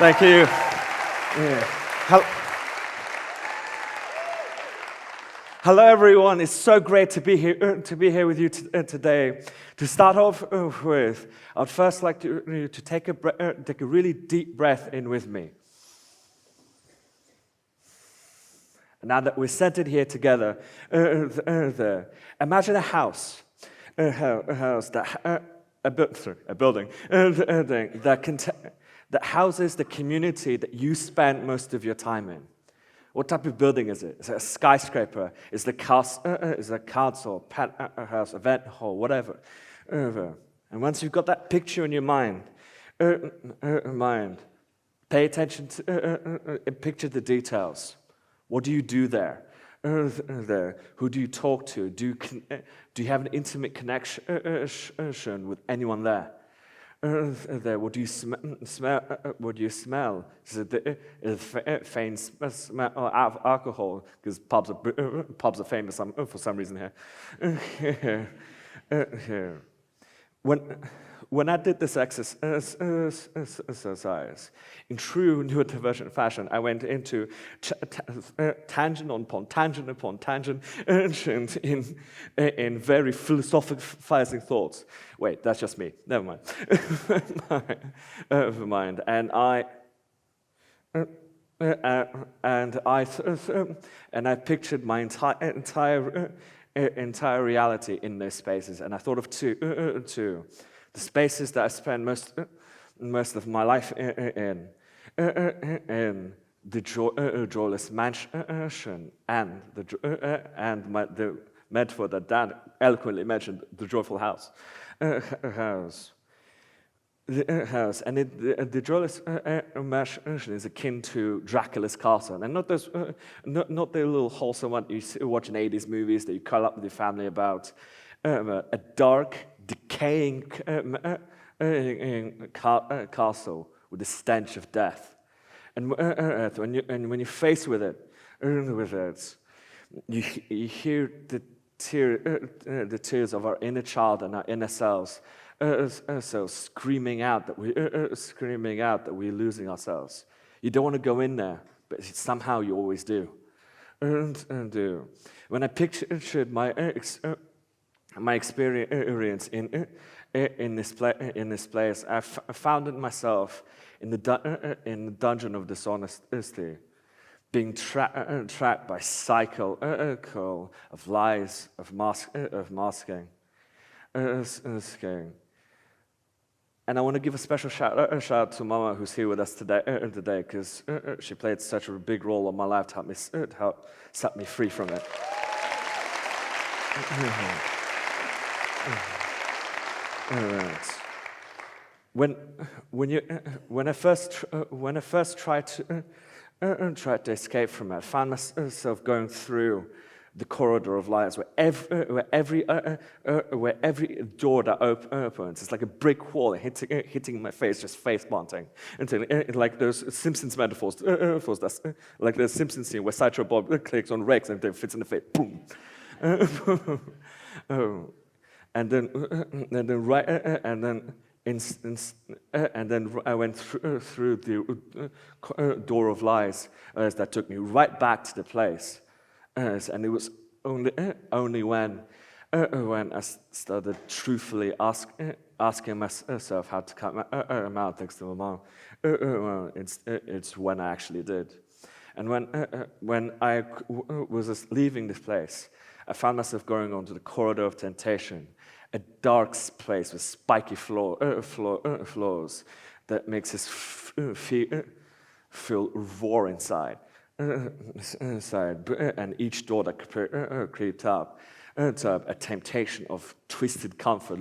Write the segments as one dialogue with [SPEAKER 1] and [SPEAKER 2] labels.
[SPEAKER 1] Thank you. Yeah. Hello, everyone. It's so great to be here with you today. To start off with, I'd first like to take a really deep breath in with me. Now that we're centered here together, imagine a house, a building that houses the community that you spend most of your time in. What type of building is it? Is it a skyscraper? Is it a council, penthouse, event hall, whatever? And once you've got that picture in your mind, pay attention to picture the details. What do you do there? Who do you talk to? Do you have an intimate connection with anyone there? What do you smell? What do you smell? Is it faint smell of alcohol? Because pubs are famous for some reason here. When I did this exercise, in true neurodivergent fashion, I went into tangent upon tangent in very philosophizing thoughts. Wait, that's just me. Never mind. Never mind. And I pictured my entire reality in those spaces, and I thought of two. The spaces that I spend most of my life in the joyless mansion and the metaphor that Dan eloquently mentioned, the joyful house. And the joyless mansion is akin to Dracula's castle, and not the little wholesome one you watch in 80s movies that you curl up with your family about. A dark, decaying castle with the stench of death, and when you're faced with it, you hear the tears of our inner child and our inner selves, so screaming out that we're losing ourselves. You don't want to go in there, but somehow you always do. When I pictured my experience in this place, I found myself in the dungeon of dishonesty, being trapped by cycle of lies, of masking. And I want to give a special shout out to Mama, who's here with us today, because she played such a big role in my life to help set me free from it. When I first tried to escape from it, I found myself going through the corridor of lies, where every door that opens, it's like a brick wall hitting my face, just face planting, until like those Simpsons metaphors, that's like the Simpsons scene where Sideshow Bob clicks on Rex and it fits in the face, boom. And then I went through the door of lies that took me right back to the place, and it was only when I started truthfully asking myself how to cut my mouth thanks to my mom. It's when I actually did, and when I was leaving this place, I found myself going onto the corridor of temptation, a dark place with spiky floors that makes us feel raw inside. And each door that creeped up, a temptation of twisted comfort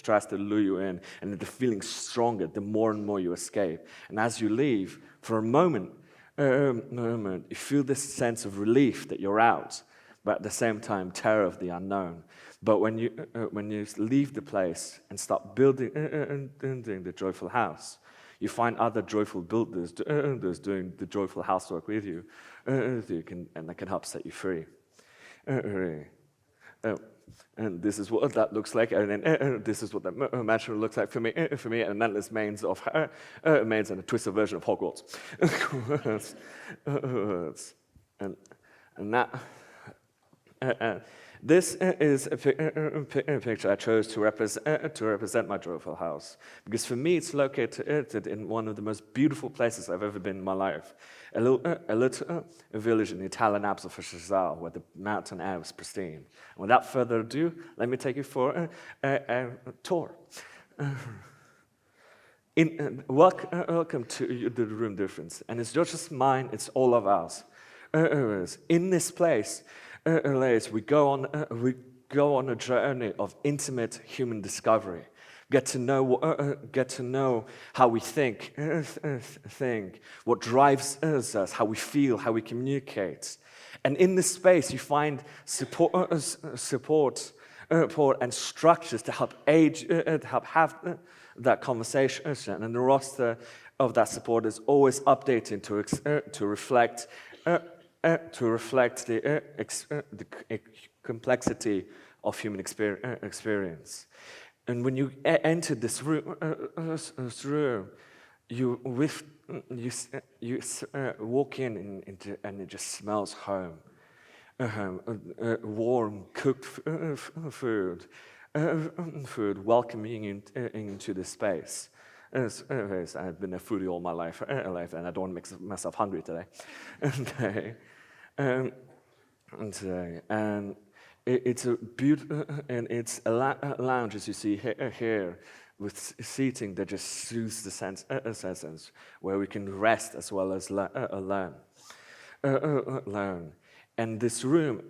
[SPEAKER 1] tries to lure you in, and the feeling stronger the more and more you escape. And as you leave, for a moment, you feel this sense of relief that you're out, but at the same time, terror of the unknown. But when you leave the place and start building the joyful house, you find other joyful builders doing the joyful housework with you, and that can help set you free. And this is what that looks like, and then this is what the mansion looks like for me, and an endless mains and a twisted version of Hogwarts. and that. This is a picture I chose to represent my joyful house, because for me it's located in one of the most beautiful places I've ever been in my life, a little village in the Italian Alps of Fischer, where the mountain air is pristine. And without further ado, let me take you for a tour. Welcome to the room difference, and it's not just mine; it's all of ours. In this place. We go on a journey of intimate human discovery. Get to know how we think, what drives us, how we feel, how we communicate. And in this space, you find support and structures to help have that conversation. And the roster of that support is always updating to reflect the complexity of human experience. And when you enter this room, you walk in and it just smells home. Warm, cooked food, welcoming you into the space. I've been a foodie all my life, and I don't want to make myself hungry today. And it's a beautiful, and it's a lounge, as you see here, with seating that just soothes the senses, where we can rest as well as learn. And this room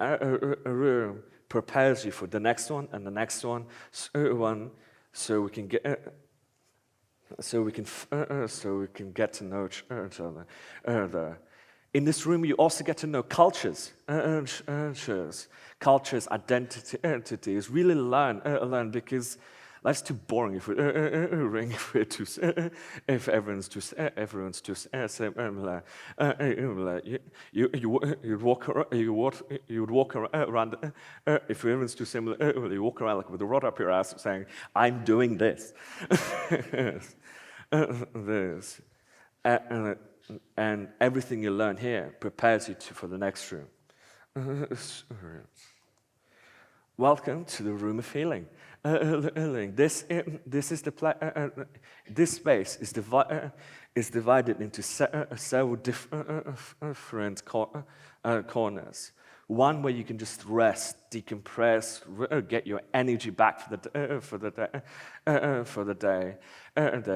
[SPEAKER 1] prepares you for the next one and the next one, so we can get. So we can get to know each other. In this room, you also get to know cultures, identities. Really learn, because life's too boring if everyone's too similar. You would walk around if everyone's too similar. You walk around like with a rod up your ass, saying, "I'm doing this." And everything you learn here prepares you for the next room. Welcome to the room of healing. This space is divided into several different corners. One where you can just rest, decompress, get your energy back for the day, and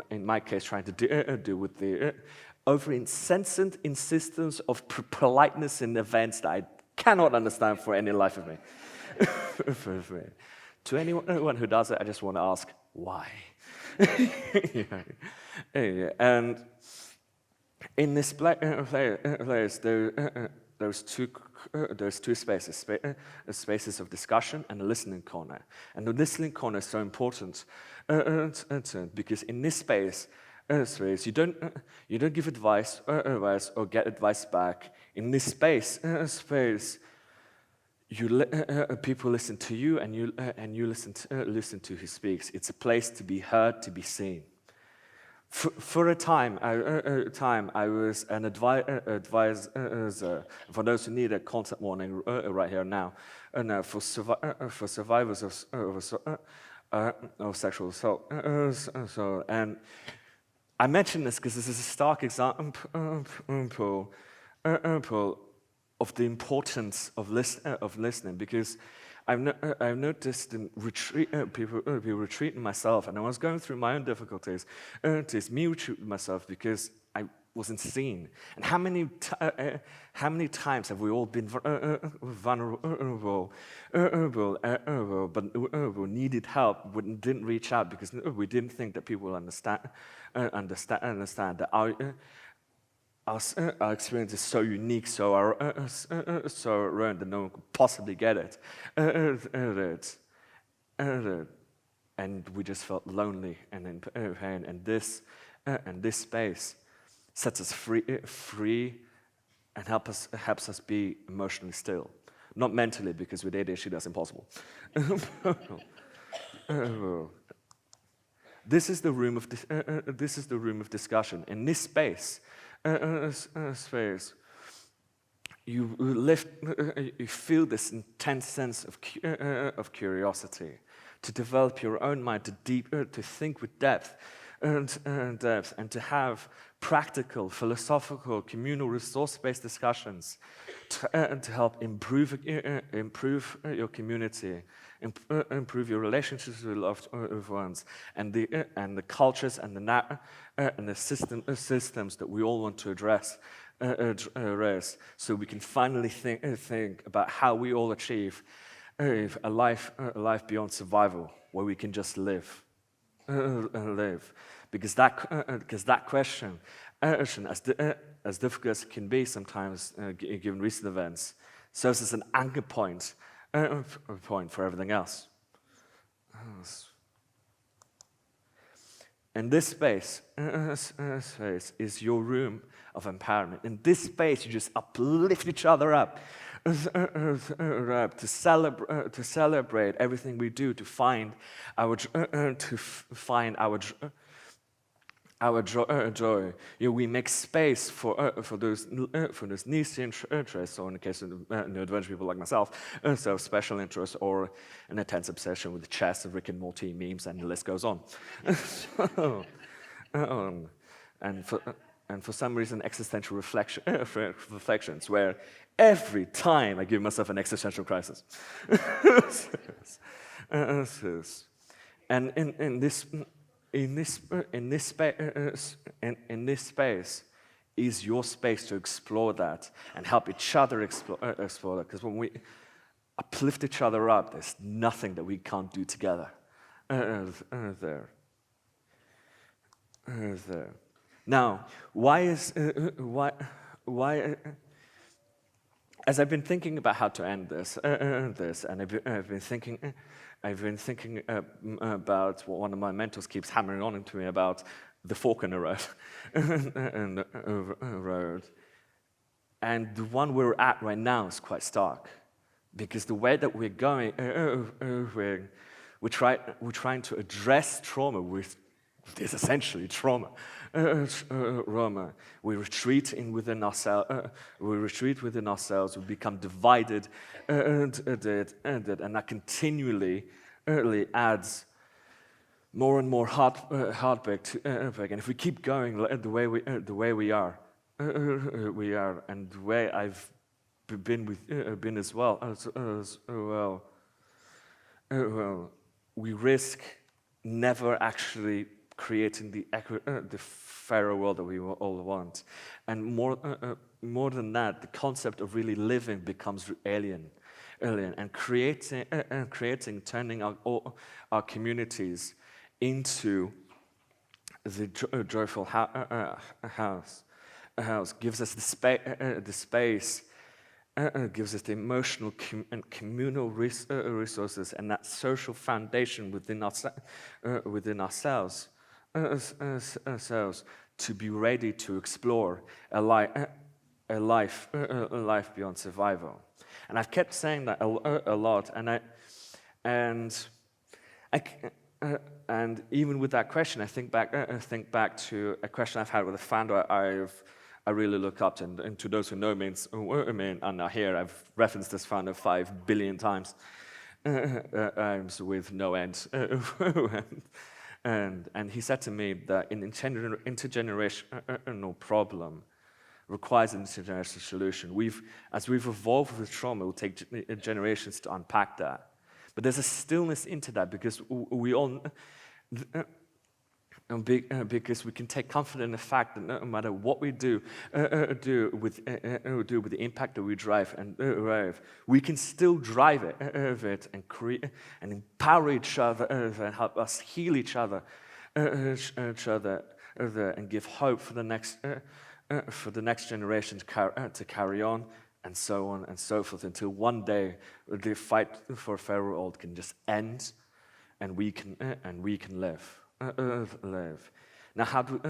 [SPEAKER 1] in my case, trying to deal with the over-incessant insistence of politeness in events that I cannot understand for any life of me. To anyone who does it, I just want to ask, why? And in this place, there's two spaces, spaces of discussion and a listening corner. And the listening corner is so important because in this space you don't give advice or get advice back. In this space people listen to you, and you listen to who speaks. It's a place to be heard, to be seen. For a time, I was an advisor for those who need a content warning right here now, and for survivors of sexual assault. And I mention this because this is a stark example of the importance of listening, because I've noticed in people retreating myself, and I was going through my own difficulties. Me retreating myself because I wasn't seen. And how many times have we all been vulnerable, but needed help, but didn't reach out because we didn't think that people understand that our experience is so unique, so our own, that no one could possibly get it. And we just felt lonely and in pain. And this space sets us free and helps us be emotionally still. not mentally, because with ADHD that's impossible. This is the room of discussion. In this space, you feel this intense sense of curiosity, to develop your own mind, to think with depth, and to have practical, philosophical, communal, resource-based discussions to help improve your community, improve your relationships with loved ones, and the cultures and the systems that we all want to address, so we can finally think about how we all achieve a life beyond survival, where we can just live. Because that question, as difficult as it can be sometimes, given recent events, serves as an anchor point for everything else. And this space is your room of empowerment. In this space, you just uplift each other up, to celebrate everything we do, to find our joy. We make space for those niche interests, or in the case of neurodivergent people like myself, so special interests, or an intense obsession with chess and Rick and Morty memes, and the list goes on. And for some reason, existential reflections, where every time I give myself an existential crisis. And in this space is your space to explore that and help each other explore that. Because when we uplift each other up, there's nothing that we can't do together. There. Now, why? As I've been thinking about how to end this, and I've been thinking about what one of my mentors keeps hammering on to me about, the fork in the road, and the one we're at right now is quite stark, because the way that we're going, we're trying to address trauma with this essentially trauma. We retreat within ourselves. We become divided, and that continually adds more and more heartbreak to and if we keep going the way we are, and the way I've been as well, we risk never actually creating the fairer world that we all want. And more than that, the concept of really living becomes alien, and turning our communities into the joyful house gives us the space, gives us the emotional and communal resources, and that social foundation within ourselves to be ready to explore a life beyond survival. And I've kept saying that a lot, and even with that question, I think back to a question I've had with a founder I really look up to, and to those who know me and are here, I've referenced this founder 5 billion times, with no end. And he said to me that an intergenerational problem requires an intergenerational solution. As we've evolved with trauma, it will take generations to unpack that. But there's a stillness into that, because we all, because we can take comfort in the fact that no matter what we do with the impact that we drive, we can still drive it and create and empower each other and help us heal each other, and give hope for the next generation to carry on, and so on and so forth, until one day the fight for a fairer world can just end, and we can live. Now, how do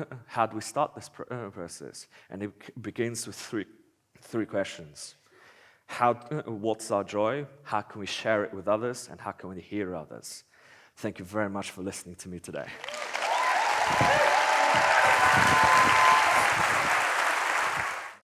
[SPEAKER 1] we start this process? And it begins with three questions. what's our joy? How can we share it with others? And how can we hear others? Thank you very much for listening to me today.